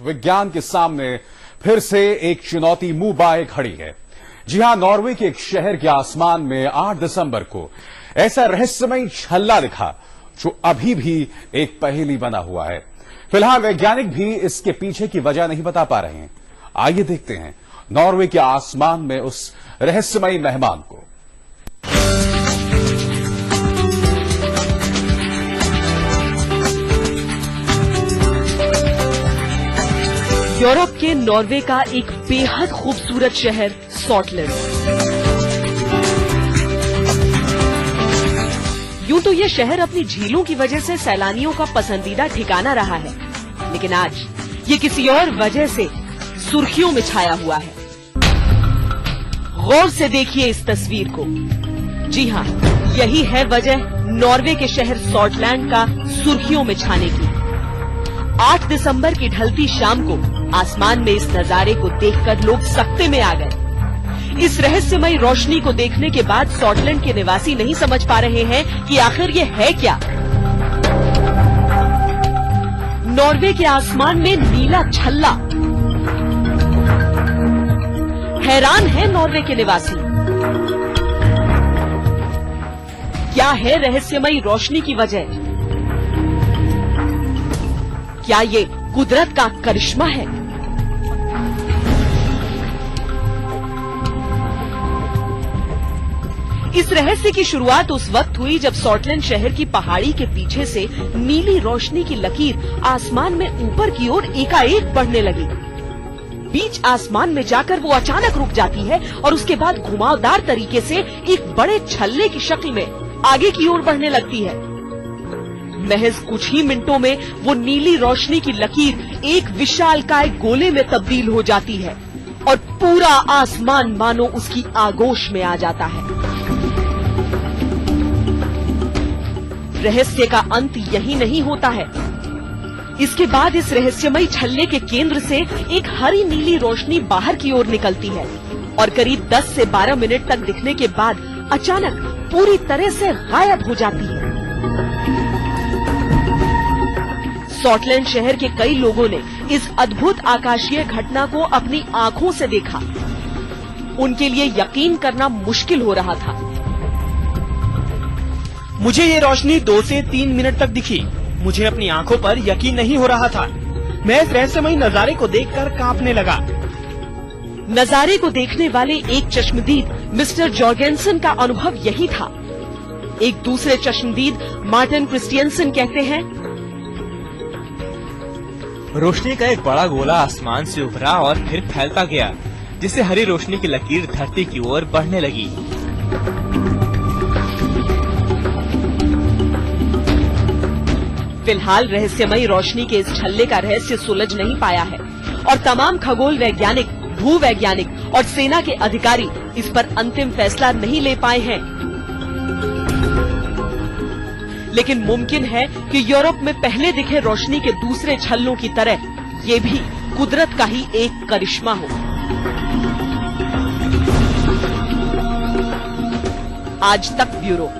विज्ञान के सामने फिर से एक चुनौती मुंह बाए खड़ी है। जी हां, नॉर्वे के एक शहर के आसमान में 8 दिसंबर को ऐसा रहस्यमय छल्ला दिखा जो अभी भी एक पहेली बना हुआ है। फिलहाल वैज्ञानिक भी इसके पीछे की वजह नहीं बता पा रहे हैं। आइए देखते हैं नॉर्वे के आसमान में उस रहस्यमयी मेहमान को। यूरोप के नॉर्वे का एक बेहद खूबसूरत शहर सॉर्टलैंड। यूं तो यह शहर अपनी झीलों की वजह से सैलानियों का पसंदीदा ठिकाना रहा है, लेकिन आज ये किसी और वजह से सुर्खियों में छाया हुआ है। गौर से देखिए इस तस्वीर को। जी हां, यही है वजह नॉर्वे के शहर सॉर्टलैंड का सुर्खियों में छाने की। 8 दिसंबर की ढलती शाम को आसमान में इस नजारे को देखकर लोग सकते में आ गए। इस रहस्यमयी रोशनी को देखने के बाद सॉर्टलैंड के निवासी नहीं समझ पा रहे हैं कि आखिर ये है क्या। नॉर्वे के आसमान में नीला छल्ला। हैरान है नॉर्वे के निवासी। क्या है रहस्यमयी रोशनी की वजह? क्या ये कुदरत का करिश्मा है? इस रहस्य की शुरुआत उस वक्त हुई जब सॉर्टलैंड शहर की पहाड़ी के पीछे से नीली रोशनी की लकीर आसमान में ऊपर की ओर एकाएक बढ़ने लगी। बीच आसमान में जाकर वो अचानक रुक जाती है और उसके बाद घुमावदार तरीके से एक बड़े छल्ले की शक्ल में आगे की ओर बढ़ने लगती है। महज कुछ ही मिनटों में वो नीली रोशनी की लकीर एक विशालकाय गोले में तब्दील हो जाती है और पूरा आसमान मानो उसकी आगोश में आ जाता है। रहस्य का अंत यही नहीं होता है। इसके बाद इस रहस्यमयी छल्ले के केंद्र से एक हरी नीली रोशनी बाहर की ओर निकलती है और करीब 10 से 12 मिनट तक दिखने के बाद अचानक पूरी तरह से गायब हो जाती है। सॉर्टलैंड शहर के कई लोगों ने इस अद्भुत आकाशीय घटना को अपनी आंखों से देखा। उनके लिए यकीन करना मुश्किल हो रहा था। मुझे ये रोशनी 2 से 3 मिनट तक दिखी। मुझे अपनी आंखों पर यकीन नहीं हो रहा था। मैं इस रहस्यमयी नजारे को देखकर कांपने लगा। नजारे को देखने वाले एक चश्मदीद मिस्टर जॉर्गेनसन का अनुभव यही था। एक दूसरे चश्मदीद मार्टिन क्रिस्टियनसन कहते हैं, रोशनी का एक बड़ा गोला आसमान से उभरा और फिर फैलता गया, जिससे हरी रोशनी की लकीर धरती की ओर बढ़ने लगी। फिलहाल रहस्यमयी रोशनी के इस छल्ले का रहस्य सुलझ नहीं पाया है और तमाम खगोल वैज्ञानिक, भूवैज्ञानिक और सेना के अधिकारी इस पर अंतिम फैसला नहीं ले पाए हैं। लेकिन मुमकिन है कि यूरोप में पहले दिखे रोशनी के दूसरे छल्लों की तरह ये भी कुदरत का ही एक करिश्मा हो। आज तक ब्यूरो।